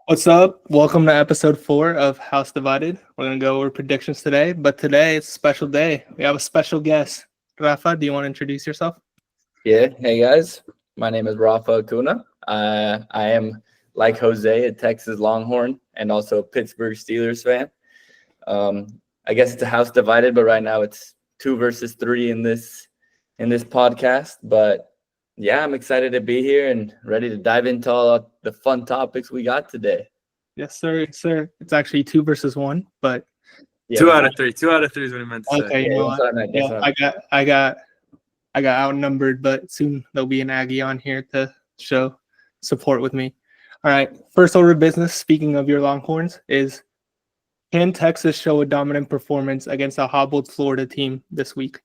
What's up? Welcome to episode 4 of House Divided. We're going to go over predictions today, but today it's a special day. We have a special guest. Rafa, do you want to introduce yourself? Yeah, hey guys, my name is Rafa Acuna. I am, like Jose, a Texas Longhorn and also a Pittsburgh Steelers fan. I guess it's a house divided, but right now it's 2 versus 3 in this podcast. But yeah, I'm excited to be here and ready to dive into all the fun topics we got today. Yes, sir. Yes, sir. It's actually 2 versus 1, but Yeah, 2 out of 3. 2 out of 3 is what I meant to say. okay, you know what? I got outnumbered, but soon there'll be an Aggie on here to show support with me. All right, first order of business, speaking of your Longhorns, is can Texas show a dominant performance against a hobbled Florida team this week?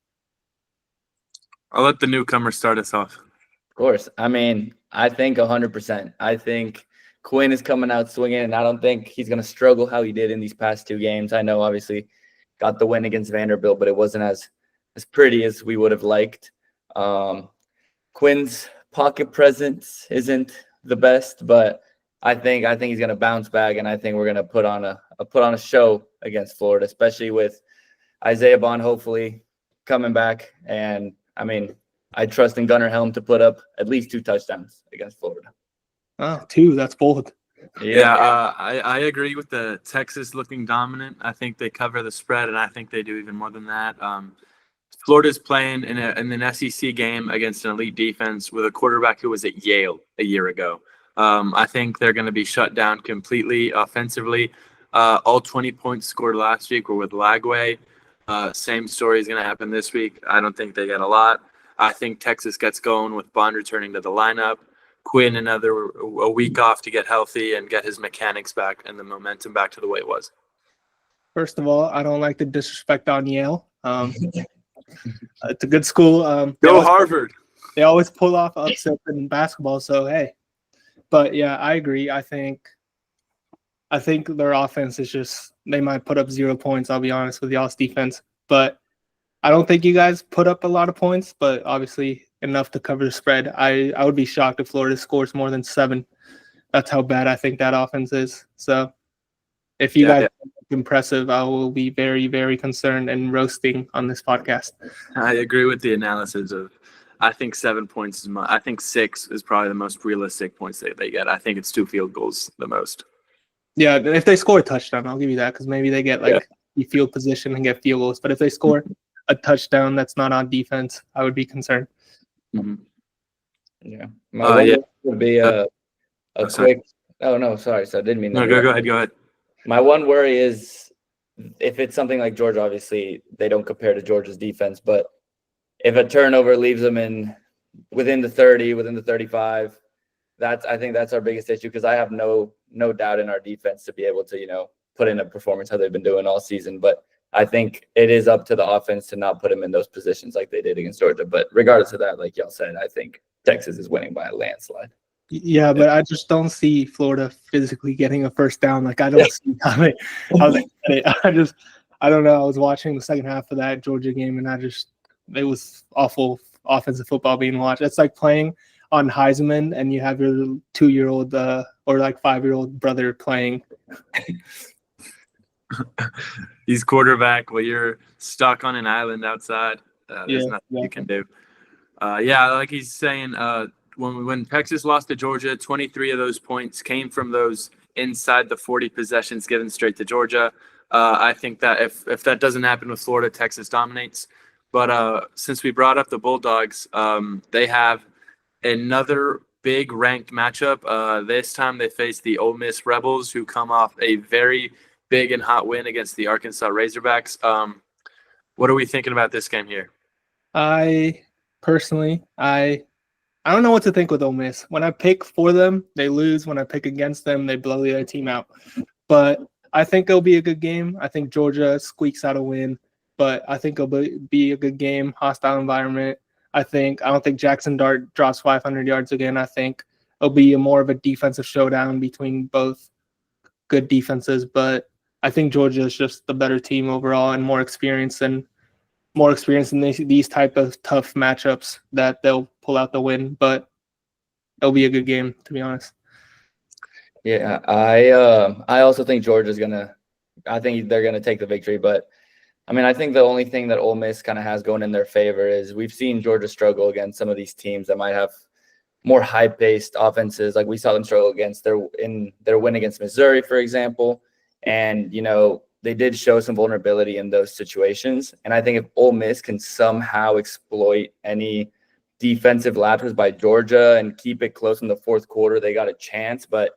I'll let the newcomer start us off. Of course. I mean, I think 100%. I think Quinn is coming out swinging, and I don't think he's going to struggle how he did in these past 2 games. I know, obviously, got the win against Vanderbilt, but it wasn't as pretty as we would have liked. Quinn's pocket presence isn't the best, but I think he's going to bounce back, and I think we're going to put on a show against Florida, especially with Isaiah Bond hopefully coming back. And I mean, I trust in Gunnar Helm to put up at least 2 touchdowns against Florida. Oh, 2. That's bold. I agree with the Texas looking dominant. I think they cover the spread, and I think they do even more than that. Florida's playing in an SEC game against an elite defense with a quarterback who was at Yale a year ago. I think they're going to be shut down completely offensively. All 20 points scored last week were with Lagway. Same story is going to happen this week. I don't think they get a lot. I think Texas gets going with Bond returning to the lineup. Quinn a week off to get healthy and get his mechanics back and the momentum back to the way it was. First of all, I don't like the disrespect on Yale. It's a good school. Go Harvard. They always pull off upsets in basketball, so hey. But yeah, I agree. I think their offense is just they might put up 0 points. I'll be honest with y'all's defense, but I don't think you guys put up a lot of points. But obviously enough to cover the spread. I would be shocked if Florida scores more than 7. That's how bad I think that offense is. So if you guys are impressive, I will be very, very concerned and roasting on this podcast. I agree with the analysis of. I think 7 points is I think 6 is probably the most realistic points that they get. I think it's 2 field goals the most. Yeah, if they score a touchdown, I'll give you that because maybe they get the field position and get field goals. But if they score a touchdown that's not on defense, I would be concerned. Mm-hmm. Yeah. My would be a quick. Oh no, sorry. So I didn't mean. No, go ahead. My one worry is if it's something like Georgia. Obviously, they don't compare to Georgia's defense, but if a turnover leaves them within the 30, within the 35, I think that's our biggest issue because I have no doubt in our defense to be able to put in a performance how they've been doing all season. But I think it is up to the offense to not put them in those positions like they did against Georgia. But regardless of that, like y'all said, I think Texas is winning by a landslide. Yeah, but I just don't see Florida physically getting a first down. Like I don't see how they I don't know. I was watching the second half of that Georgia game and it was awful offensive football being watched. It's like playing on Heisman and you have your 2-year-old or like 5-year-old brother playing. He's quarterback while you're stuck on an island outside. There's nothing you can do. Like he's saying, when Texas lost to Georgia, 23 of those points came from those inside the 40 possessions given straight to Georgia. I think that if that doesn't happen with Florida, Texas dominates. But since we brought up the Bulldogs, they have another big ranked matchup. This time they face the Ole Miss Rebels, who come off a very big and hot win against the Arkansas Razorbacks. What are we thinking about this game here? I personally, I don't know what to think with Ole Miss. When I pick for them, they lose. When I pick against them, they blow the other team out. But I think it'll be a good game. I think Georgia squeaks out a win. But I think it'll be a good game, hostile environment. I don't think Jackson Dart drops 500 yards again. I think it'll be more of a defensive showdown between both good defenses. But I think Georgia is just the better team overall and more experienced in these type of tough matchups that they'll pull out the win. But it'll be a good game, to be honest. Yeah, I also think Georgia's gonna. I think they're gonna take the victory, but I mean, I think the only thing that Ole Miss kind of has going in their favor is we've seen Georgia struggle against some of these teams that might have more high-paced offenses. Like we saw them struggle against their win against Missouri, for example. And, they did show some vulnerability in those situations. And I think if Ole Miss can somehow exploit any defensive lapses by Georgia and keep it close in the fourth quarter, they got a chance. But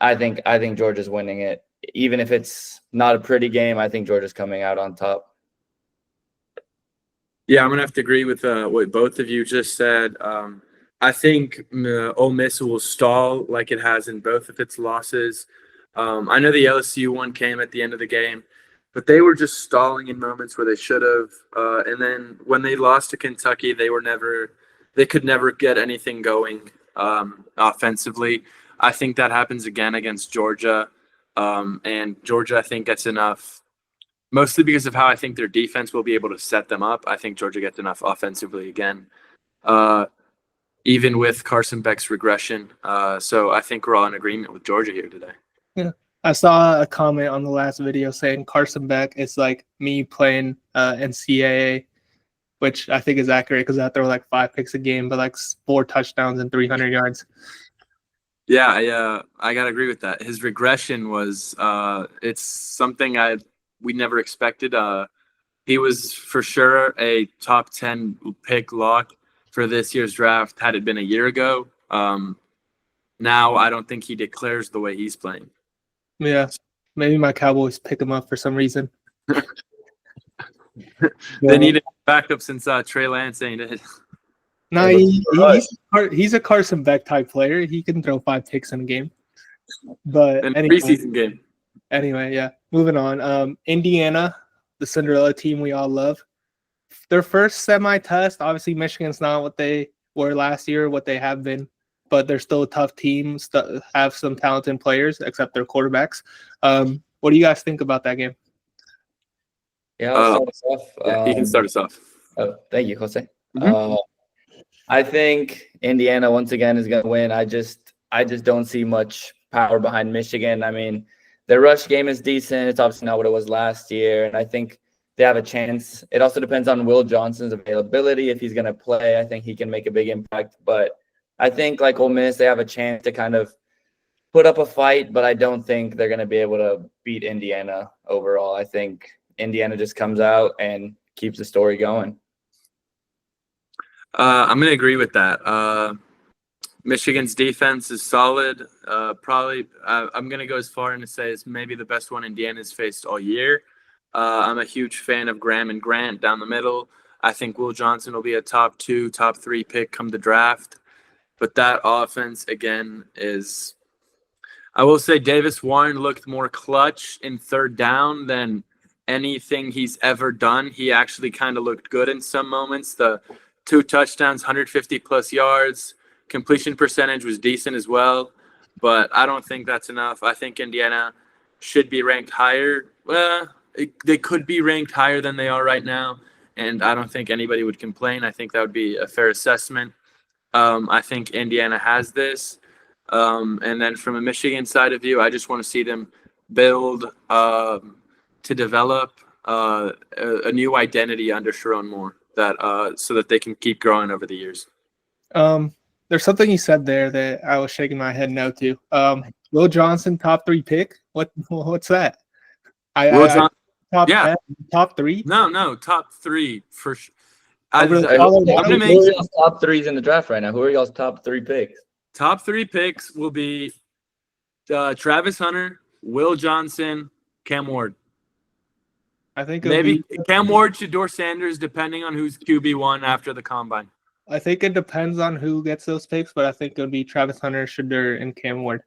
I think Georgia's winning it. Even if it's not a pretty game, I think Georgia's coming out on top. Yeah, I'm going to have to agree with what both of you just said. I think Ole Miss will stall like it has in both of its losses. I know the LSU one came at the end of the game, but they were just stalling in moments where they should have. And then when they lost to Kentucky, they could never get anything going offensively. I think that happens again against Georgia. And Georgia, I think, gets enough, mostly because of how I think their defense will be able to set them up. I think Georgia gets enough offensively again, even with Carson Beck's regression. So I think we're all in agreement with Georgia here today. Yeah. I saw a comment on the last video saying Carson Beck is like me playing NCAA, which I think is accurate because I throw like 5 picks a game, but like 4 touchdowns and 300 yards. Yeah, I gotta agree with that. His regression was it's something we never expected. He was for sure a top 10 pick lock for this year's draft had it been a year ago. Now I don't think he declares the way he's playing. Yeah, maybe my Cowboys pick him up for some reason. They need a backup since Trey Lance ain't it. No, he's a Carson Beck type player. He can throw 5 picks in a game. But in a preseason game. Anyway, yeah. Moving on. Indiana, the Cinderella team we all love. Their first semi-test. Obviously, Michigan's not what they were last year, what they have been, but they're still a tough team. Have some talented players, except their quarterbacks. What do you guys think about that game? Yeah, I'll start us off. Yeah, you can start us off. Oh, thank you, Jose. Mm-hmm. I think Indiana once again is going to win. I just don't see much power behind Michigan. I mean, their rush game is decent. It's obviously not what it was last year, and I think they have a chance. It also depends on Will Johnson's availability. If he's going to play, I think he can make a big impact. But I think, like Ole Miss, they have a chance to kind of put up a fight, but I don't think they're going to be able to beat Indiana overall. I think Indiana just comes out and keeps the story going. I'm going to agree with that. Michigan's defense is solid. Probably, I'm going to go as far and say it's maybe the best one Indiana's faced all year. I'm a huge fan of Graham and Grant down the middle. I think Will Johnson will be a top 2, top 3 pick come the draft. But that offense, again, is – I will say Davis Warren looked more clutch in third down than anything he's ever done. He actually kind of looked good in some moments. The 2 touchdowns, 150-plus yards. Completion percentage was decent as well. But I don't think that's enough. I think Indiana should be ranked higher. Well, they could be ranked higher than they are right now, and I don't think anybody would complain. I think that would be a fair assessment. I think Indiana has this. And then from a Michigan side of view, I just want to see them build to develop a new identity under Sharon Moore so that they can keep growing over the years. There's something you said there that I was shaking my head no to. Will Johnson, top 3 pick? What's that? Top 3? No, top 3 for sure. Who are y'all's top 3s in the draft right now? Who are y'all's top 3 picks? Top 3 picks will be Travis Hunter, Will Johnson, Cam Ward. I think maybe Cam Ward, Shedeur Sanders, depending on who's QB1 after the combine. I think it depends on who gets those picks, but I think it would be Travis Hunter, Shedeur, and Cam Ward,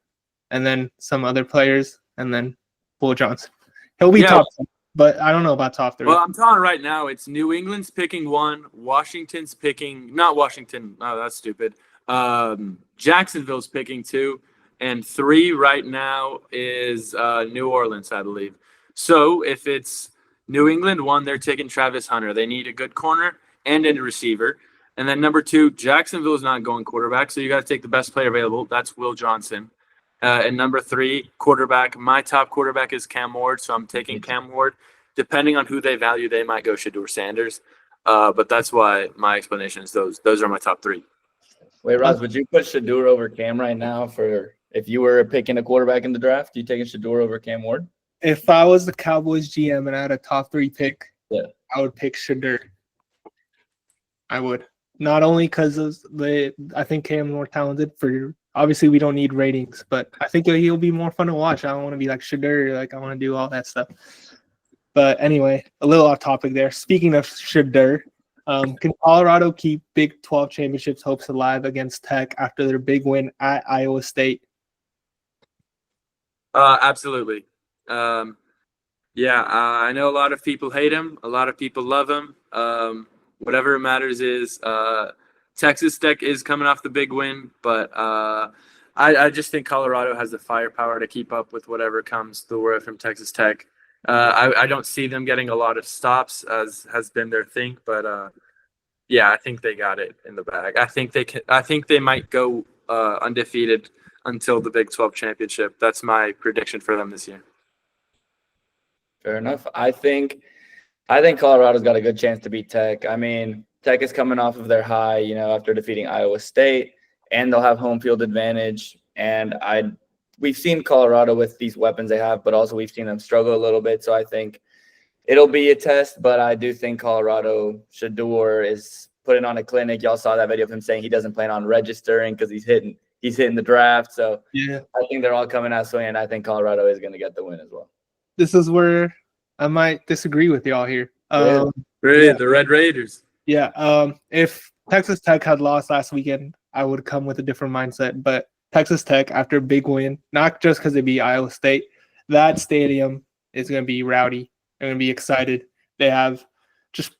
and then some other players, and then Will Johnson. He'll be top 10, but I don't know about top 3. Well, I'm telling right now, it's New England's picking 1, Washington's picking – not Washington. Oh, that's stupid. Jacksonville's picking 2, and 3 right now is New Orleans, I believe. So if it's New England 1, they're taking Travis Hunter. They need a good corner and a receiver. And then number 2, Jacksonville is not going quarterback, so you got to take the best player available. That's Will Johnson. And number 3, quarterback. My top quarterback is Cam Ward, so I'm taking Cam Ward. Depending on who they value, they might go Shedeur Sanders. But that's why my explanation is those are my top 3. Wait, Ross, would you put Shedeur over Cam right now for if you were picking a quarterback in the draft? You taking Shedeur over Cam Ward? If I was the Cowboys GM and I had a top 3 pick, I would pick Shedeur. I would. Not only because I think Cam's more talented. Obviously, we don't need ratings, but I think he'll be more fun to watch. I don't want to be like Shedeur, like I want to do all that stuff. But anyway, a little off topic there. Speaking of Shedeur, can Colorado keep Big 12 championships hopes alive against Tech after their big win at Iowa State? Absolutely. I know a lot of people hate him. A lot of people love him. Whatever matters is Texas Tech is coming off the big win, but I just think Colorado has the firepower to keep up with whatever comes the way from Texas Tech. I don't see them getting a lot of stops, as has been their thing, but I think they got it in the bag. I think they might go undefeated until the Big 12 championship. That's my prediction for them this year. Fair enough. I think Colorado's got a good chance to beat Tech. I mean, Tech is coming off of their high, after defeating Iowa State, and they'll have home field advantage. And we've seen Colorado with these weapons they have, but also we've seen them struggle a little bit. So I think it'll be a test, but I do think Colorado, Shedeur is putting on a clinic. Y'all saw that video of him saying he doesn't plan on registering because he's hitting the draft. So yeah, I think they're all coming out swinging. I think Colorado is going to get the win as well. This is where I might disagree with y'all here. The Red Raiders. Yeah. If Texas Tech had lost last weekend, I would come with a different mindset. But Texas Tech, after a big win, not just because they beat Iowa State, that stadium is going to be rowdy. They're going to be excited. They have just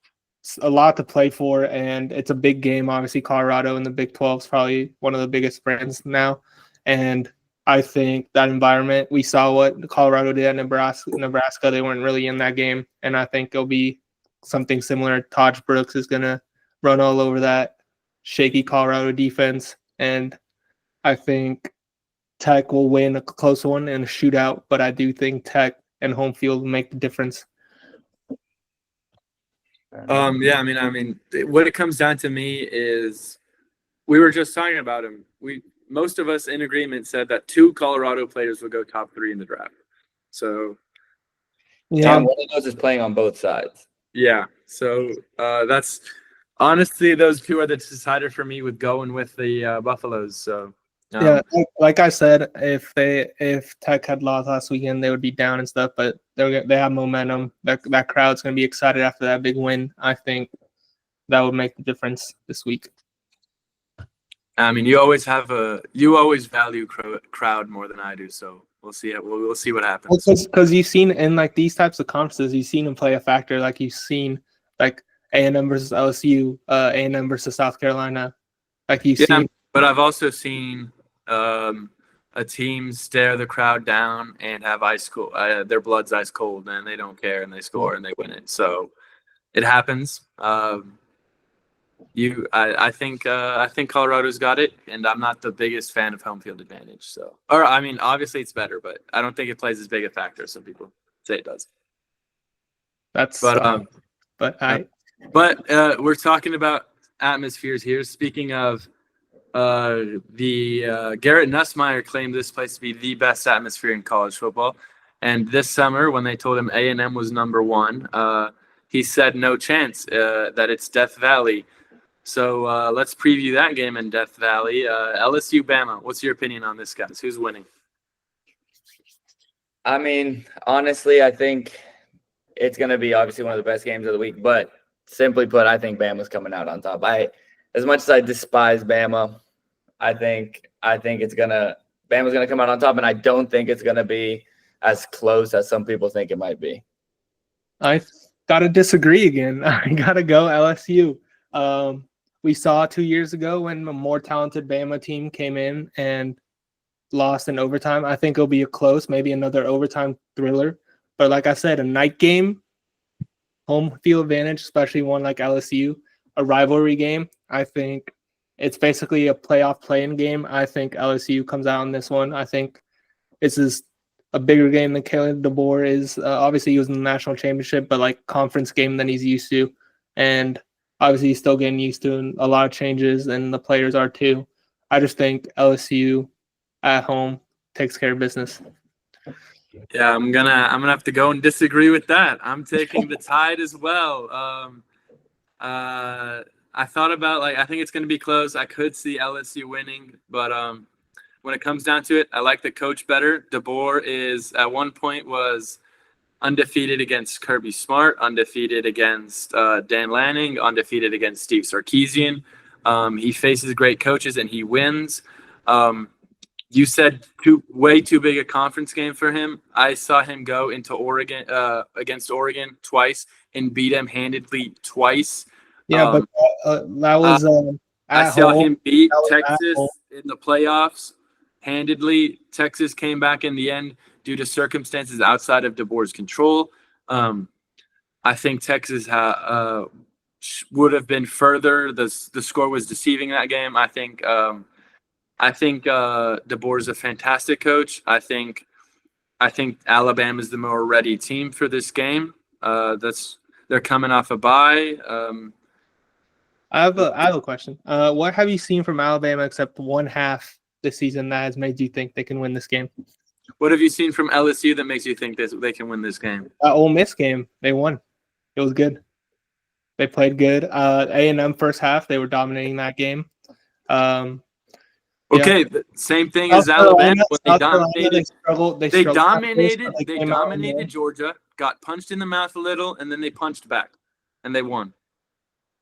a lot to play for, and it's a big game. Obviously, Colorado in the Big 12 is probably one of the biggest brands now. And I think that environment, we saw what Colorado did at Nebraska. They weren't really in that game, and I think it'll be something similar. Todd Brooks is going to run all over that shaky Colorado defense, and I think Tech will win a close one in a shootout, but I do think Tech and home field will make the difference. I mean, what it comes down to me is we were just talking about him. Most of us in agreement said that 2 Colorado players would go top 3 in the draft. So, yeah, one of those is playing on both sides. Yeah. So that's honestly, those 2 are the decider for me with going with the Buffaloes. So. Like I said, if Tech had lost last weekend, they would be down and stuff. But they have momentum. That crowd's going to be excited after that big win. I think that would make the difference this week. I mean, you always value crowd more than I do. So we'll see it. We'll see what happens. Because you've seen in like these types of conferences, you've seen them play a factor. Like you've seen like A&M versus LSU, A&M versus South Carolina. Like you've seen. But I've also seen a team stare the crowd down and have ice cold. Their blood's ice cold, and they don't care, and they score and they win it. So it happens. I think Colorado's got it, and I'm not the biggest fan of home field advantage. So, obviously it's better, but I don't think it plays as big a factor as some people say it does. But we're talking about atmospheres here. Speaking of. Garrett Nussmeier claimed this place to be the best atmosphere in college football. And this summer, when they told him A&M was number 1, he said no chance, that it's Death Valley. So let's preview that game in Death Valley. LSU Bama, what's your opinion on this, guys? Who's winning? I mean, honestly, I think it's going to be obviously one of the best games of the week. But simply put, I think Bama's coming out on top. As much as I despise Bama, I think Bama's gonna come out on top, and I don't think it's gonna be as close as some people think it might be. I gotta disagree again. I gotta go LSU. We saw 2 years ago when a more talented Bama team came in and lost in overtime. I think it'll be a close, maybe another overtime thriller. But like I said, a night game, home field advantage, especially one like LSU. A rivalry game. I think it's basically a playoff play-in game. I think LSU comes out in this one. I think this is a bigger game than Kalen DeBoer is. Obviously, he was in the national championship, but like conference game than he's used to, and obviously he's still getting used to a lot of changes, and the players are too. I just think LSU at home takes care of business. Yeah, I'm gonna have to go and disagree with that. I'm taking the Tide as well. I thought about I think it's gonna be close. I could see LSU winning, but when it comes down to it, I like the coach better. DeBoer is at one point was undefeated against Kirby Smart, undefeated against Dan Lanning, undefeated against Steve Sarkisian. He faces great coaches and he wins. You said way too big a conference game for him. I saw him go into Oregon against Oregon twice and beat him handedly twice. Yeah, but that was I saw him beat Texas in the playoffs handedly. Texas came back in the end due to circumstances outside of DeBoer's control. I think Texas would have been further. The score was deceiving that game. I think DeBoer is a fantastic coach. I think Alabama is the more ready team for this game. They're coming off a bye. I have a question. What have you seen from Alabama except one half this season that has made you think they can win this game? What have you seen from LSU that makes you think they can win this game? Ole Miss game, they won. It was good. They played good. A&M first half, they were dominating that game. Okay, same thing as Alabama. They dominated. They dominated Georgia, got punched in the mouth a little, and then they punched back, and they won.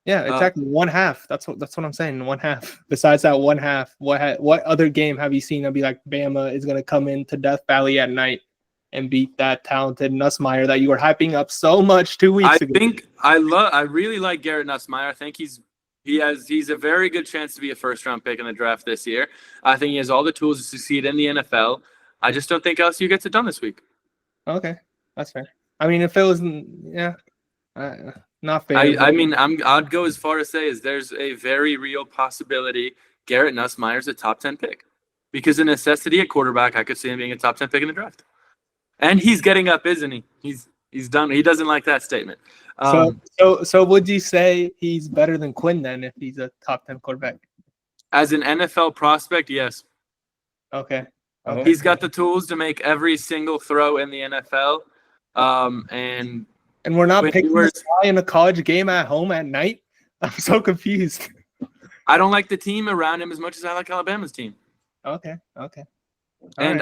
Yeah, exactly. One half. That's what I'm saying. One half. Besides that one half, what other game have you seen that be like Bama is going to come into Death Valley at night and beat that talented Nussmeier that you were hyping up so much 2 weeks ago? I really like Garrett Nussmeier. I think he's a very good chance to be a first-round pick in the draft this year. I think he has all the tools to succeed in the NFL. I just don't think LSU gets it done this week. Okay, that's fair. I mean, if it was, not fair. I'd go as far as say there's a very real possibility Garrett Nussmeier's a top 10 pick because of necessity at quarterback. I could see him being a top 10 pick in the draft, and he's getting up, isn't he? He's done. He doesn't like that statement. So would you say he's better than Quinn then if he's a top 10 quarterback? As an NFL prospect, yes. Okay. He's got the tools to make every single throw in the NFL. And we're not picking this guy in a college game at home at night? I'm so confused. I don't like the team around him as much as I like Alabama's team. Okay. And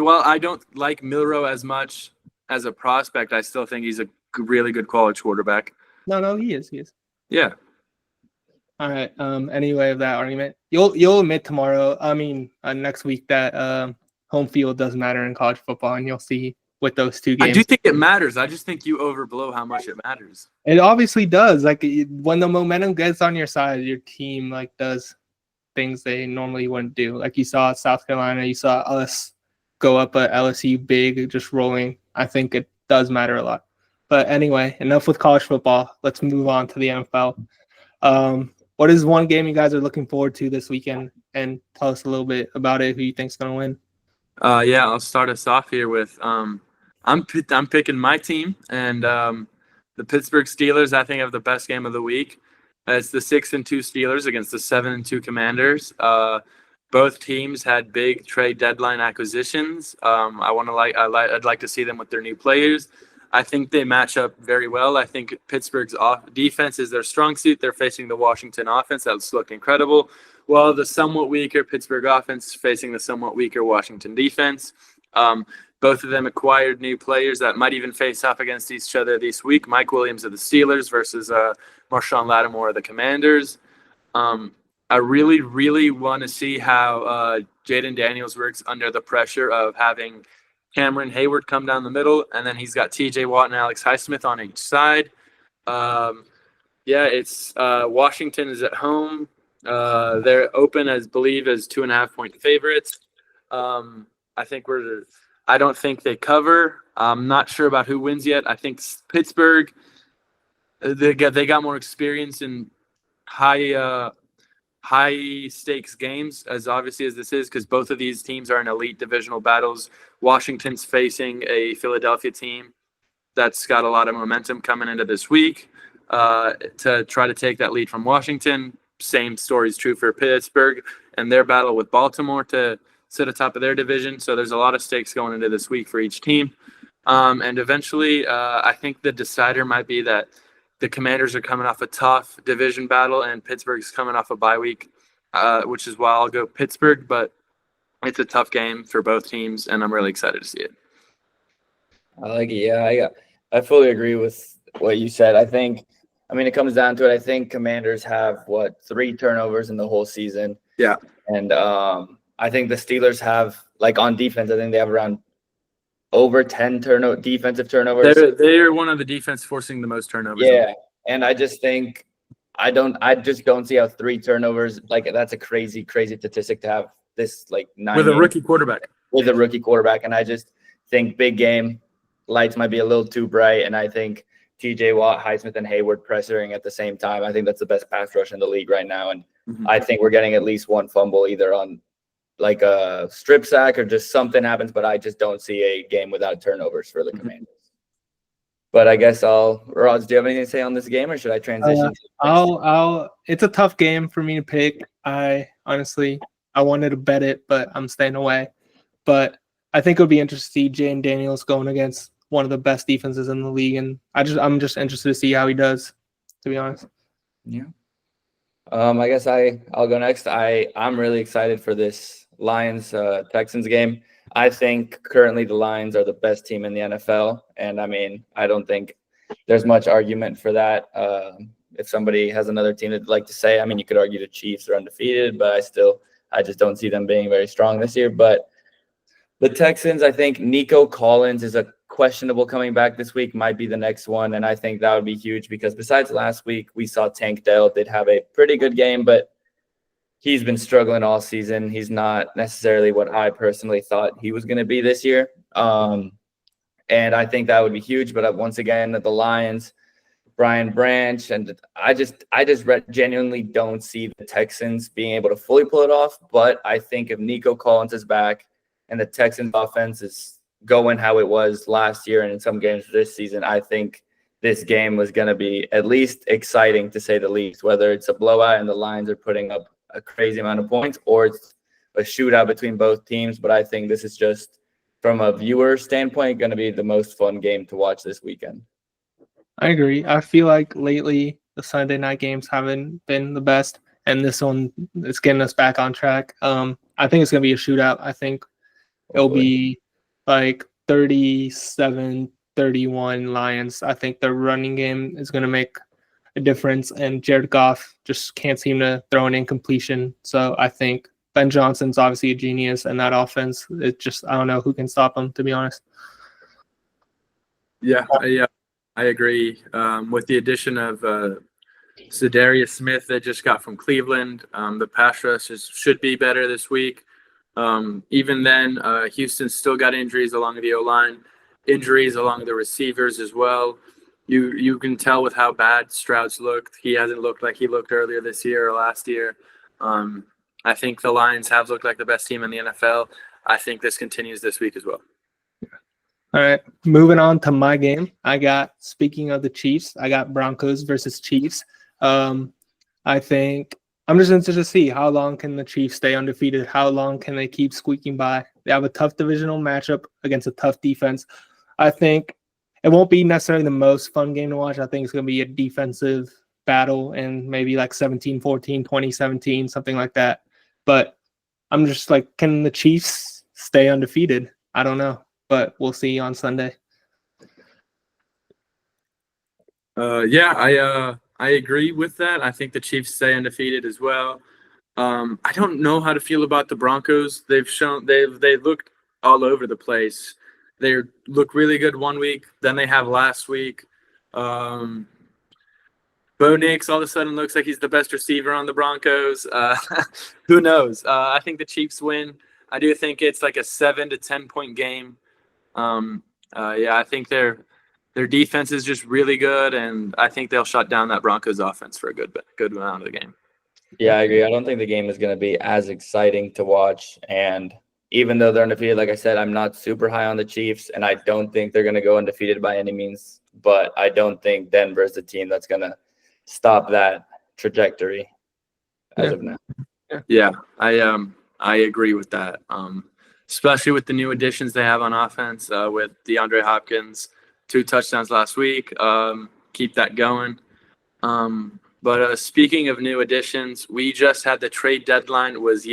while I don't like Milroe as much as a prospect, I still think he's a really good college quarterback. No, he is. Yeah. All right. Anyway, of that argument, you'll admit tomorrow. I mean, next week that home field does matter in college football, and you'll see with those two games. I do think it matters. I just think you overblow how much it matters. It obviously does. Like when the momentum gets on your side, your team does things they normally wouldn't do. Like you saw at South Carolina, you saw us go up at LSU big, just rolling. I think it does matter a lot. But anyway, enough with college football. Let's move on to the NFL. What is one game you guys are looking forward to this weekend? And tell us a little bit about it, who you think's going to win. I'll start us off here with I'm picking my team, and the Pittsburgh Steelers, I think, have the best game of the week. It's the 6-2 Steelers against the 7-2 Commanders. Both teams had big trade deadline acquisitions. I'd like to see them with their new players. I think they match up very well. I think Pittsburgh's defense is their strong suit. They're facing the Washington offense that's looked incredible, while the somewhat weaker Pittsburgh offense is facing the somewhat weaker Washington defense. Both of them acquired new players that might even face off against each other this week. Mike Williams of the Steelers versus Marshawn Lattimore of the Commanders. I really, really want to see how Jaden Daniels works under the pressure of having Cameron Hayward come down the middle, and then he's got T.J. Watt and Alex Highsmith on each side. It's Washington is at home. They're open as 2.5-point favorites. I don't think they cover. I'm not sure about who wins yet. I think Pittsburgh. They got more experience in high high stakes games, as obviously as this is, because both of these teams are in elite divisional battles. Washington's facing a Philadelphia team that's got a lot of momentum coming into this week to try to take that lead from Washington. Same story is true for Pittsburgh and their battle with Baltimore to sit atop of their division. So there's a lot of stakes going into this week for each team. And eventually, I think the decider might be that the Commanders are coming off a tough division battle and Pittsburgh's coming off a bye week, which is why I'll go Pittsburgh. But it's a tough game for both teams, and I'm really excited to see it. I like it. Yeah, I fully agree with what you said. I mean, it comes down to it. I think Commanders have, 3 turnovers in the whole season. Yeah. And I think the Steelers have, like, on defense, I think they have around over 10 defensive turnovers. They're one of the defense forcing the most turnovers. Yeah. And I just think I just don't see how 3 turnovers, like, that's a crazy, crazy statistic to have this, like, 9 with a rookie quarterback. With a rookie quarterback. And I just think big game lights might be a little too bright. And I think TJ Watt, Highsmith, and Hayward pressuring at the same time. I think that's the best pass rush in the league right now. And I think we're getting at least one fumble either on like a strip sack or just something happens, but I just don't see a game without turnovers for the Commanders. But I guess Rods, do you have anything to say on this game or should I transition? It's a tough game for me to pick. I wanted to bet it, but I'm staying away. But I think it would be interesting to see Jayden Daniels going against one of the best defenses in the league, and I'm just interested to see how he does, to be honest. Yeah. I guess I'll go next. I'm really excited for this Lions Texans game. I think currently the Lions are the best team in the NFL, and I mean, I don't think there's much argument for that. If somebody has another team that'd like to say, I mean, you could argue the Chiefs are undefeated, but I just don't see them being very strong this year. But the Texans, I think Nico Collins is a questionable coming back this week, might be the next one. And I think that would be huge because besides last week, we saw Tank Dell did have a pretty good game, but he's been struggling all season. He's not necessarily what I personally thought he was going to be this year. And I think that would be huge. But once again, the Lions, Brian Branch, and I just genuinely don't see the Texans being able to fully pull it off. But I think if Nico Collins is back and the Texans offense is going how it was last year and in some games this season, I think this game was going to be at least exciting to say the least, whether it's a blowout and the Lions are putting up a crazy amount of points or it's a shootout between both teams. But I think this is just, from a viewer standpoint, going to be the most fun game to watch this weekend. I agree. I feel like lately the Sunday night games haven't been the best, and this one is getting us back on track. I think it's going to be a shootout. I think it'll be like 37-31 Lions. I think their running game is going to make a difference, and Jared Goff just can't seem to throw an incompletion. So I think Ben Johnson's obviously a genius, and that offense, it just, I don't know who can stop him, to be honest. Yeah, I agree. With the addition of Za'Darius Smith that just got from Cleveland, the pass rush should be better this week. Even then, Houston's still got injuries along the O-line, injuries along the receivers as well. You can tell with how bad Stroud's looked. He hasn't looked like he looked earlier this year or last year. I think the Lions have looked like the best team in the NFL. I think this continues this week as well. All right, moving on to my game. Speaking of the Chiefs, I got Broncos versus Chiefs. I think I'm just interested to see how long can the Chiefs stay undefeated? How long can they keep squeaking by? They have a tough divisional matchup against a tough defense. I think it won't be necessarily the most fun game to watch. I think it's going to be a defensive battle and maybe like 17-14, 20-17, something like that. But I'm just like, can the Chiefs stay undefeated? I don't know, but we'll see on Sunday. I agree with that. I think the Chiefs stay undefeated as well. I don't know how to feel about the Broncos. They've looked all over the place. They look really good one week, then they have last week. Bo Nix all of a sudden looks like he's the best receiver on the Broncos. Who knows? I think the Chiefs win. I do think it's like a 7 to 10 point game. I think their defense is just really good, and I think they'll shut down that Broncos offense for a good amount of the game. Yeah, I agree. I don't think the game is going to be as exciting to watch. And even though they're undefeated, like I said, I'm not super high on the Chiefs, and I don't think they're going to go undefeated by any means. But I don't think Denver is the team that's going to stop that trajectory as of now. Yeah, I agree with that. Especially with the new additions they have on offense with DeAndre Hopkins, 2 touchdowns last week. Keep that going. But speaking of new additions, we just had the trade deadline was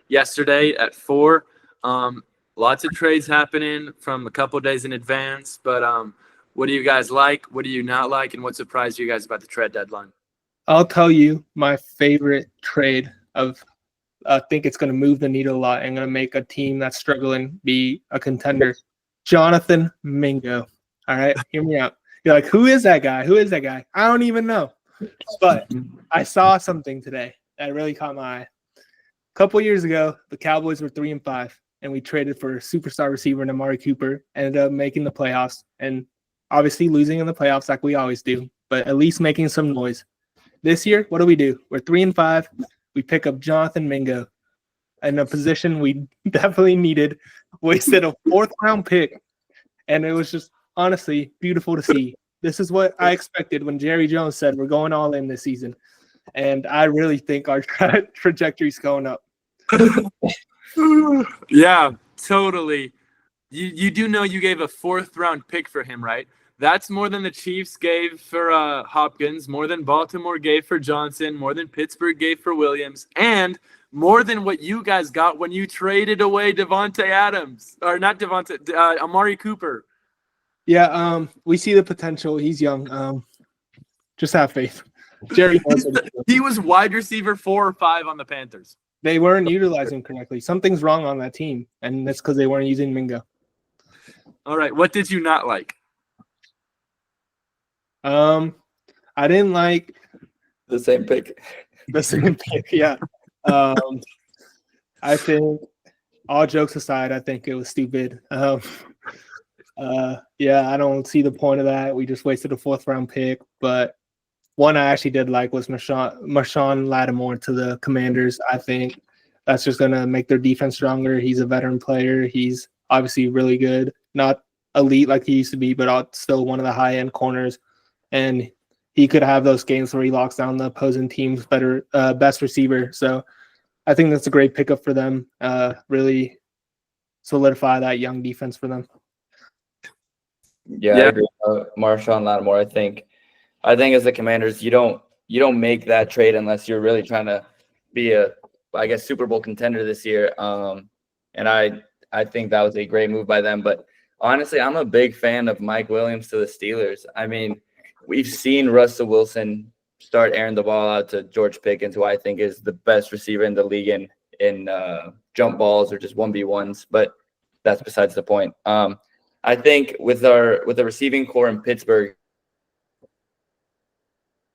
yesterday at 4. Lots of trades happening from a couple days in advance. But what do you guys like? What do you not like? And what surprised you guys about the trade deadline? I'll tell you my favorite trade of I think it's going to move the needle a lot and going to make a team that's struggling be a contender. Jonathan Mingo. All right, hear me out. You're like, who is that guy? Who is that guy? I don't even know. But I saw something today that really caught my eye. A couple years ago, the Cowboys were 3-5, and we traded for a superstar receiver in Amari Cooper, ended up making the playoffs, and obviously losing in the playoffs like we always do, but at least making some noise. This year, what do? We're 3-5. We pick up Jonathan Mingo in a position we definitely needed. Wasted a 4th-round pick, and it was just honestly beautiful to see. This is what I expected when Jerry Jones said we're going all in this season, and I really think our trajectory is going up. Yeah, totally. You do know you gave a 4th-round pick for him, right? That's more than the Chiefs gave for Hopkins, more than Baltimore gave for Johnson, more than Pittsburgh gave for Williams, and more than what you guys got when you traded away Devontae Adams. Or not Devontae, Amari Cooper. Yeah, we see the potential. He's young. Just have faith. Jerry knows what he was wide receiver 4 or 5 on the Panthers. They weren't utilizing correctly. Something's wrong on that team, and that's because they weren't using Mingo. All right, what did you not like? I didn't like The same pick. the same pick. Yeah. I think, all jokes aside, I think it was stupid. Yeah, I don't see the point of that. We just wasted a 4th-round pick. But one I actually did like was Marshawn Lattimore to the Commanders. I think that's just going to make their defense stronger. He's a veteran player. He's obviously really good. Not elite like he used to be, but still one of the high-end corners. And he could have those games where he locks down the opposing team's best receiver. So I think that's a great pickup for them. Really solidify that young defense for them. Yeah. I agree. Marshawn Lattimore. I think as the Commanders, you don't make that trade unless you're really trying to be a, I guess, Super Bowl contender this year. And I think that was a great move by them. But honestly, I'm a big fan of Mike Williams to the Steelers. I mean, we've seen Russell Wilson start airing the ball out to George Pickens, who I think is the best receiver in the league in jump balls or just 1v1s. But that's besides the point. I think with the receiving core in Pittsburgh,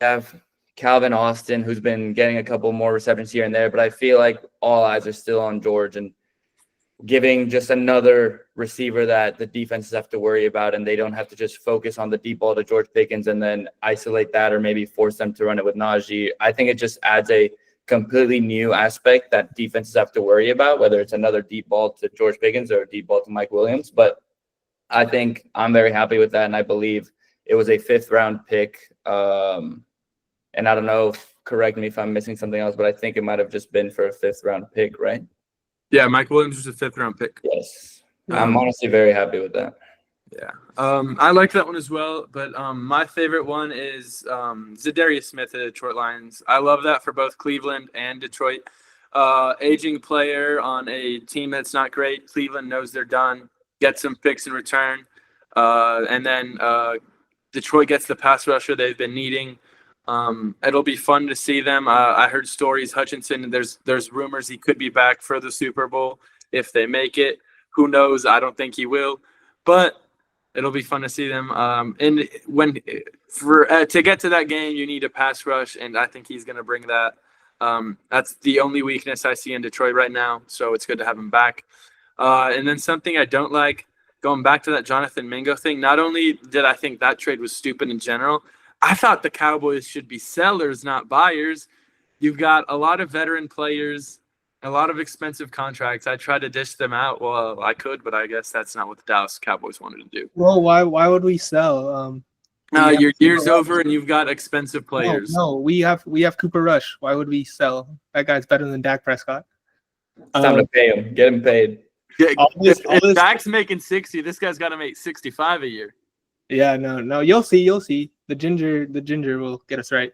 we have Calvin Austin, who's been getting a couple more receptions here and there, but I feel like all eyes are still on George and giving just another receiver that the defenses have to worry about, and they don't have to just focus on the deep ball to George Pickens and then isolate that or maybe force them to run it with Najee. I think it just adds a completely new aspect that defenses have to worry about, whether it's another deep ball to George Pickens or a deep ball to Mike Williams. But I think I'm very happy with that, and I believe it was a 5th-round pick. And I don't know, correct me if I'm missing something else, but I think it might have just been for a 5th-round pick, right? Yeah, Mike Williams was a 5th-round pick. Yes. I'm honestly very happy with that. Yeah. I like that one as well, but my favorite one is Zadarius Smith at Detroit Lions. I love that for both Cleveland and Detroit. Aging player on a team that's not great. Cleveland knows they're done. Get some picks in return. And then Detroit gets the pass rusher they've been needing. It'll be fun to see them. I heard stories. Hutchinson, there's rumors he could be back for the Super Bowl if they make it. Who knows? I don't think he will, but it'll be fun to see them. And to get to that game, you need a pass rush, and I think he's going to bring that. That's the only weakness I see in Detroit right now, so it's good to have him back. And then something I don't like, going back to that Jonathan Mingo thing, not only did I think that trade was stupid in general, I thought the Cowboys should be sellers, not buyers. you've got a lot of veteran players, a lot of expensive contracts. I tried to dish them out. Well, I could, but I guess that's not what the Dallas Cowboys wanted to do. Well, why would we sell? Your year's over and you've got expensive players. No, we have Cooper Rush. Why would we sell? That guy's better than Dak Prescott. It's time to pay him. Get him paid. If Dak's making 60, this guy's got to make 65 a year. Yeah, no. You'll see. The ginger will get us right.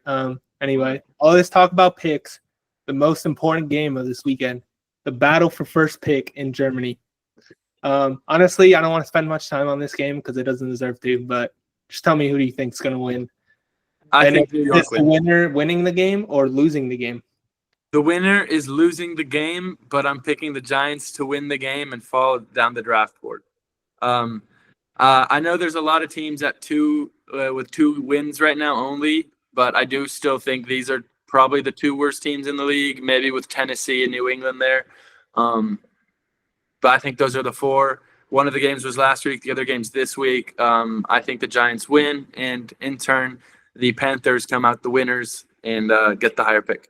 Anyway, all this talk about picks. The most important game of this weekend, the battle for first pick in Germany. Honestly, I don't want to spend much time on this game because it doesn't deserve to. But just tell me who do you think is going to win? I think New York is the winner winning the game or losing the game? The winner is losing the game, but I'm picking the Giants to win the game and fall down the draft board. I know there's a lot of teams at with 2 wins right now only, but I do still think these are probably the 2 worst teams in the league, maybe with Tennessee and New England there. But I think those are the 4. One of the games was last week. The other game's this week. I think the Giants win, and in turn, the Panthers come out the winners and get the higher pick.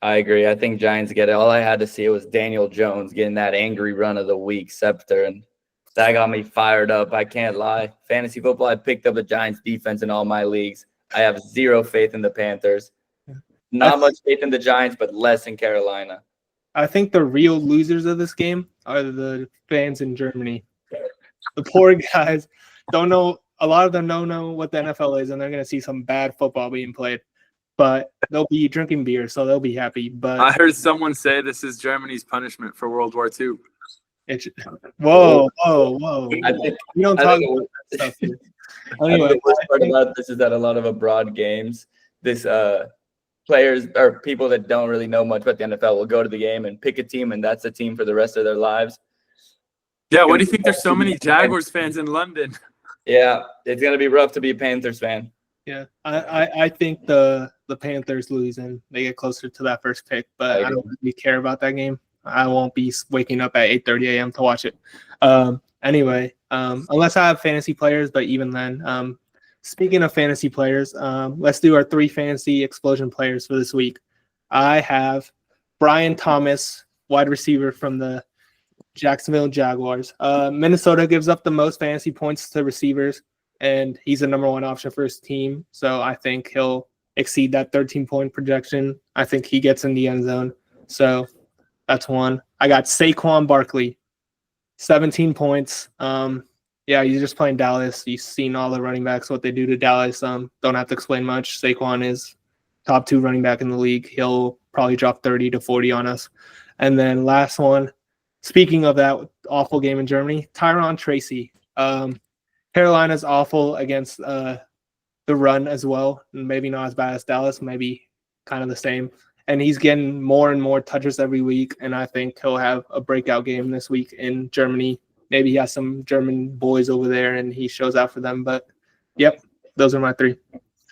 I agree. I think Giants get it. All I had to see was Daniel Jones getting that angry run of the week scepter, and that got me fired up. I can't lie. Fantasy football, I picked up the Giants defense in all my leagues. I have zero faith in the Panthers. Not much faith in the Giants, but less in Carolina. I think the real losers of this game are the fans in Germany. The poor guys don't know. A lot of them don't know what the NFL is, and they're going to see some bad football being played. But they'll be drinking beer, so they'll be happy. But I heard someone say this is Germany's punishment for World War II. Whoa. I think, we don't talk about that stuff here. Anyway, the worst part about this is that a lot of abroad games, this players or people that don't really know much about the NFL will go to the game and pick a team, and that's a team for the rest of their lives. Yeah, what do you think there's so many Jaguars fans in London? Yeah, it's going to be rough to be a Panthers fan. Yeah, I think the Panthers lose and they get closer to that first pick, but I don't really care about that game. I won't be waking up at 8:30 a.m. to watch it. Anyway, unless I have fantasy players, but even then, speaking of fantasy players, let's do our 3 fantasy explosion players for this week. I have Brian Thomas, wide receiver from the Jacksonville Jaguars. Minnesota gives up the most fantasy points to receivers, and he's the number 1 option for his team. So I think he'll exceed that 13-point projection. I think he gets in the end zone. So that's 1. I got Saquon Barkley, 17 points. Yeah, he's just playing Dallas. You've seen all the running backs, what they do to Dallas. Don't have to explain much. Saquon is top 2 running back in the league. He'll probably drop 30 to 40 on us. And then last one, speaking of that awful game in Germany, Tyron Tracy. Carolina's awful against the run as well. Maybe not as bad as Dallas, maybe kind of the same. And he's getting more and more touches every week, and I think he'll have a breakout game this week in Germany. Maybe he has some German boys over there, and he shows out for them. But, yep, those are my 3.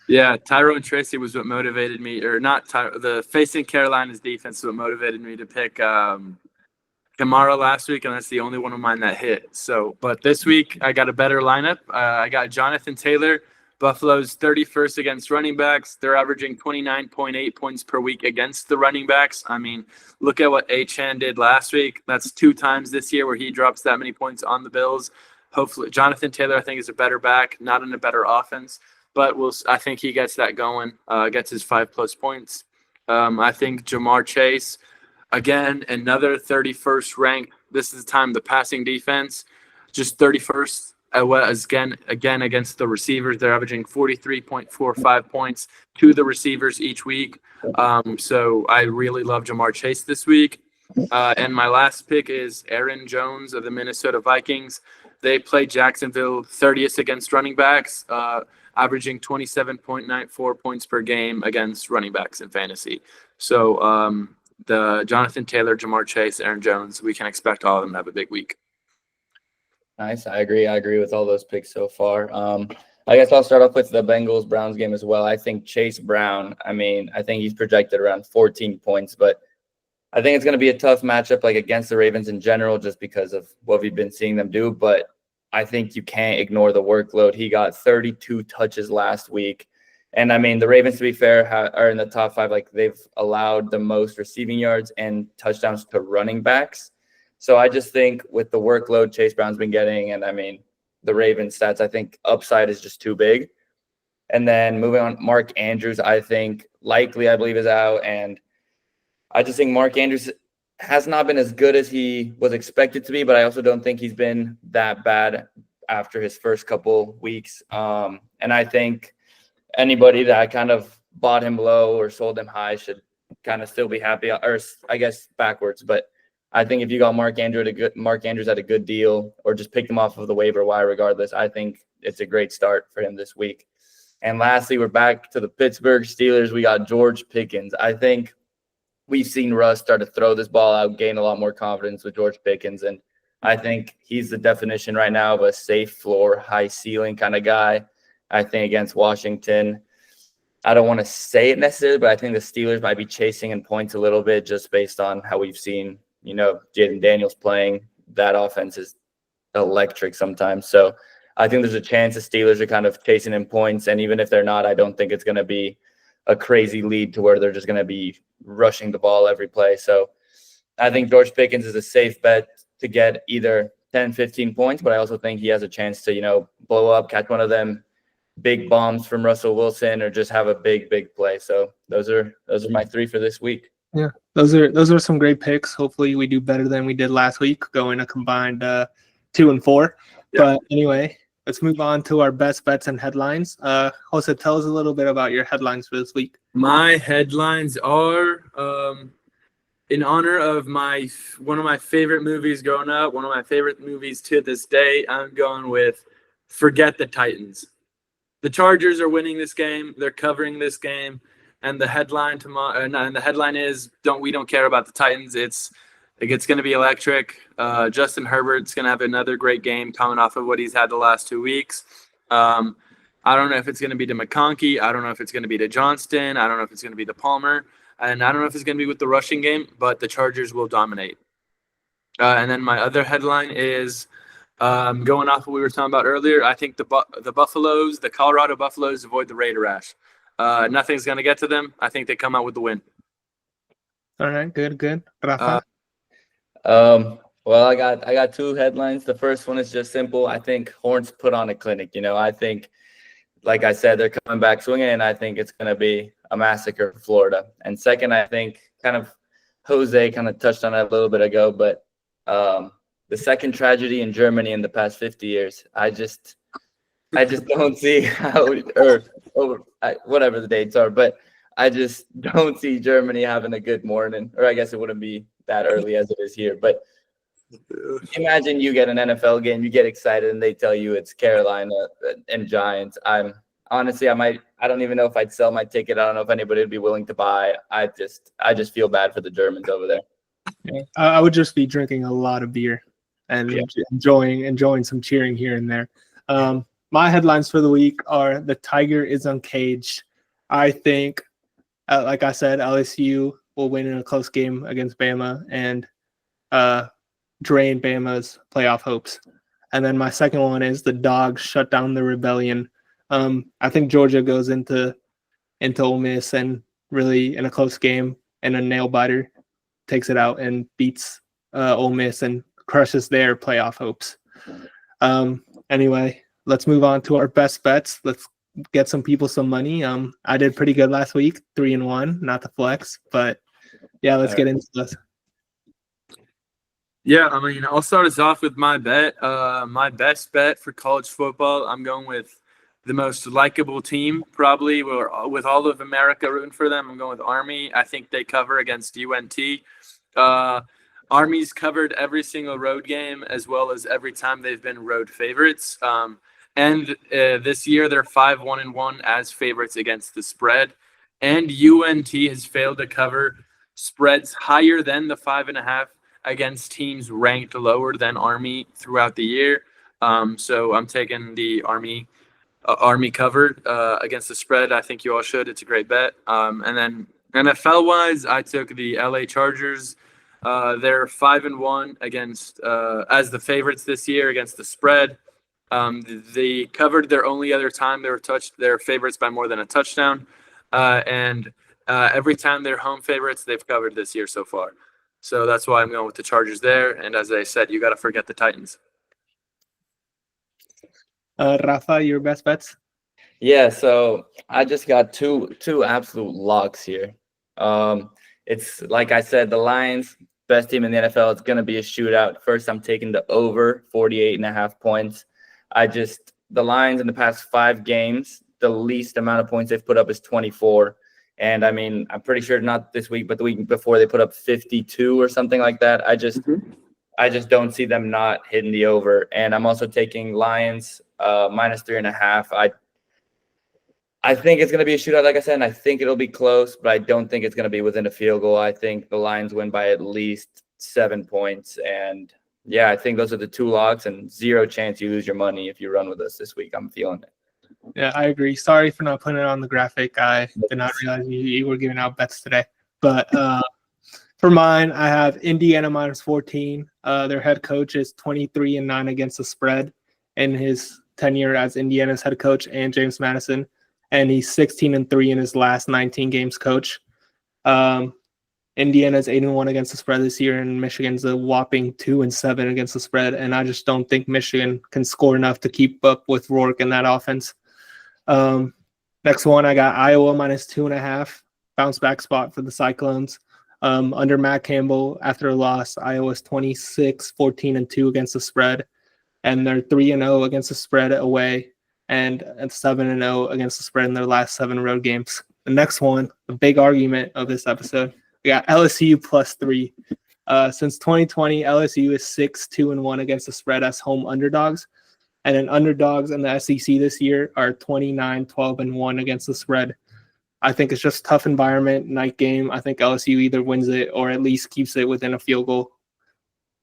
Yeah, Tyrone Tracy was what motivated me, or not the facing Carolina's defense is what motivated me to pick Kamara last week, and that's the only one of mine that hit. So, but this week I got a better lineup. I got Jonathan Taylor. Buffalo's 31st against running backs. They're averaging 29.8 points per week against the running backs. I mean, look at what Achane did last week. That's 2 times this year where he drops that many points on the Bills. Hopefully, Jonathan Taylor, I think, is a better back, not in a better offense. But I think he gets that going, gets his 5+ points. I think Jamar Chase, again, another 31st ranked. This is the time the passing defense, just 31st. Again against the receivers, they're averaging 43.45 points to the receivers each week. So I really love Jamar Chase this week. And my last pick is Aaron Jones of the Minnesota Vikings. They play Jacksonville 30th against running backs, averaging 27.94 points per game against running backs in fantasy. So the Jonathan Taylor, Jamar Chase, Aaron Jones, we can expect all of them to have a big week. Nice. I agree with all those picks so far. I guess I'll start off with the Bengals-Browns game as well. I think Chase Brown, I think he's projected around 14 points, but I think it's going to be a tough matchup against the Ravens in general just because of what we've been seeing them do, but I think you can't ignore the workload. He got 32 touches last week. And I mean, the Ravens, to be fair, are in the top 5. Like, they've allowed the most receiving yards and touchdowns to running backs. So I just think with the workload Chase Brown's been getting, and I mean, the Ravens stats, I think upside is just too big. And then moving on, Mark Andrews, I think likely, I believe, is out. And I just think Mark Andrews has not been as good as he was expected to be, but I also don't think he's been that bad after his first couple weeks. And I think anybody that kind of bought him low or sold him high should kind of still be happy, or I guess backwards. But I think if you got Mark Andrews at a good deal, or just picked him off of the waiver wire regardless, I think it's a great start for him this week. And lastly, we're back to the Pittsburgh Steelers. We got George Pickens. I think we've seen Russ start to throw this ball out, gain a lot more confidence with George Pickens. And I think he's the definition right now of a safe floor, high ceiling kind of guy. I think against Washington, I don't want to say it necessarily, but I think the Steelers might be chasing in points a little bit just based on how we've seen, Jaden Daniels playing. That offense is electric sometimes. So I think there's a chance the Steelers are kind of chasing in points. And even if they're not, I don't think it's going to be a crazy lead to where they're just going to be rushing the ball every play. So I think George Pickens is a safe bet to get either 10, 15 points, but I also think he has a chance to, blow up, catch one of them big bombs from Russell Wilson, or just have a big play. So those are my 3 for this week. Yeah, those are some great picks. Hopefully we do better than we did last week, going a combined 2 and 4. Yeah. But anyway, let's move on to our best bets and headlines. Jose, tell us a little bit about your headlines for this week. My headlines are in honor of one of my favorite movies growing up, one of my favorite movies to this day. I'm going with Forget the Titans. The Chargers are winning this game. They're covering this game, and the headline is we don't care about the Titans. It's going to be electric. Justin Herbert's going to have another great game coming off of what he's had the last 2 weeks. I don't know if it's going to be to McConkey. I don't know if it's going to be to Johnston. I don't know if it's going to be to Palmer. And I don't know if it's going to be with the rushing game, but the Chargers will dominate. And then my other headline is going off what we were talking about earlier. I think the Colorado Buffaloes avoid the Raider rash. Nothing's going to get to them. I think they come out with the win. All right, good. Rafa? Well, I got 2 headlines. The first one is just simple. I think Horns put on a clinic. I think, like I said, they're coming back swinging, and I think it's going to be a massacre for Florida. And second, I think Jose touched on that a little bit ago, but the second tragedy in Germany in the past 50 years, I just don't see how, whatever the dates are, but I just don't see Germany having a good morning, or I guess it wouldn't be that early as it is here. But imagine you get an NFL game, you get excited, and they tell you it's Carolina and Giants. I don't even know if I'd sell my ticket. I don't know if anybody would be willing to buy. I just feel bad for the Germans over there. Yeah. I would just be drinking a lot of beer and enjoying some cheering here and there. My headlines for the week are: the Tiger is uncaged. I think, like I said, LSU will win in a close game against Bama and drain Bama's playoff hopes. And then my second one is: the Dogs shut down the rebellion. I think Georgia goes into Ole Miss and really in a close game, and a nail biter takes it out and beats Ole Miss and crushes their playoff hopes. Anyway, let's move on to our best bets. Let's get some people some money. I did pretty good last week, 3-1, not the flex, but yeah, let's get into this. Yeah, I'll start us off with my bet. My best bet for college football, I'm going with the most likable team, probably, with all of America rooting for them. I'm going with Army. I think they cover against UNT. Army's covered every single road game, as well as every time they've been road favorites. And this year they're 5-1-1 as favorites against the spread. And UNT has failed to cover spreads higher than the 5.5 against teams ranked lower than Army throughout the year. So I'm taking the Army covered against the spread. I think you all should. It's a great bet. And then NFL-wise, I took the LA Chargers. They're 5-1 against as the favorites this year against the spread. They covered their only other time they were their favorites by more than a touchdown. And every time they're home favorites, they've covered this year so far. So that's why I'm going with the Chargers there. And as I said, you got to forget the Titans. Rafa, your best bets? Yeah, so I just got two absolute locks here. It's like I said, the Lions, best team in the NFL. It's going to be a shootout. First, I'm taking the over 48.5 points. The Lions in the past 5 games, the least amount of points they've put up is 24. And I mean, I'm pretty sure not this week, but the week before they put up 52 or something like that. I just don't see them not hitting the over. And I'm also taking Lions minus 3.5. I think it's going to be a shootout, like I said, and I think it'll be close, but I don't think it's going to be within a field goal. I think the Lions win by at least 7 points. And yeah, I think those are the 2 locks, and 0 chance you lose your money if you run with us this week. I'm feeling it. Yeah, I agree. Sorry for not putting it on the graphic. I did not realize you were giving out bets today. But for mine, I have Indiana minus 14. Their head coach is 23-9 against the spread in his tenure as Indiana's head coach, and James Madison. And he's 16-3 in his last 19 games coach. Indiana's 8-1 against the spread this year, and Michigan's a whopping 2-7 against the spread. And I just don't think Michigan can score enough to keep up with Rourke in that offense. Next one, I got Iowa minus 2.5, bounce back spot for the Cyclones. Under Matt Campbell, after a loss, Iowa's 26-14-2 against the spread, and they're 3-0 against the spread away, and 7-0 against the spread in their last 7 road games. The next one, the big argument of this episode, we got LSU plus 3. Since 2020, LSU is 6-2-1 against the spread as home underdogs. And then underdogs in the SEC this year are 29-12-1 against the spread. I think it's just a tough environment, night game. I think LSU either wins it or at least keeps it within a field goal.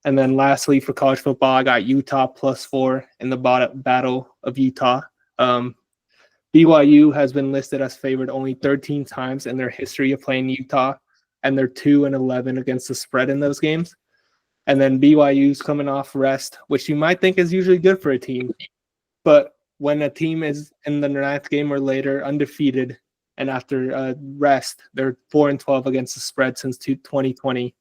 And then lastly, for college football, I got Utah plus 4 in the battle of Utah. BYU has been listed as favored only 13 times in their history of playing Utah, and they're 2-11 against the spread in those games. And then BYU's coming off rest, which you might think is usually good for a team. But when a team is in the 9th game or later undefeated, and after rest, they're 4-12 against the spread since 2020.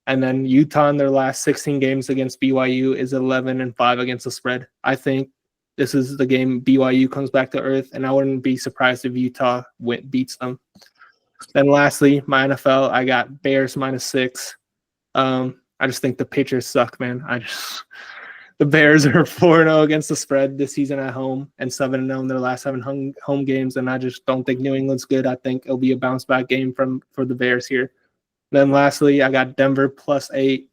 And then Utah in their last 16 games against BYU is 11-5 against the spread. I think this is the game BYU comes back to earth, and I wouldn't be surprised if Utah beats them. Then lastly, my NFL, I got Bears minus 6. I just think the Patriots suck, man. The Bears are 4-0 against the spread this season at home, and 7-0 in their last 7 home games, and I just don't think New England's good. I think it'll be a bounce back game for the Bears here. Then lastly, I got Denver plus 8.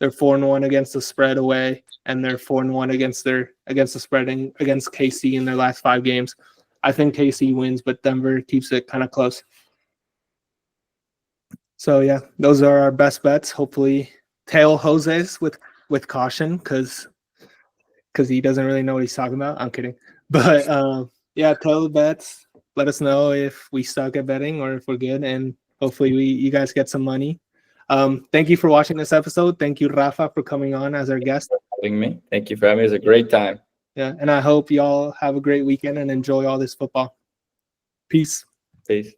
They're 4-1 against the spread away, and they're 4-1 against the spread against KC in their last 5 games. I think KC wins, but Denver keeps it kind of close. So yeah, those are our best bets. Hopefully, tail Jose's with caution, because he doesn't really know what he's talking about. I'm kidding, but yeah, tail the bets. Let us know if we suck at betting or if we're good, and hopefully you guys get some money. Thank you for watching this episode. Thank you, Rafa, for coming on as our guest. Having me. Thank you for having me. It was a great time. Yeah, and I hope y'all have a great weekend and enjoy all this football. Peace. Peace.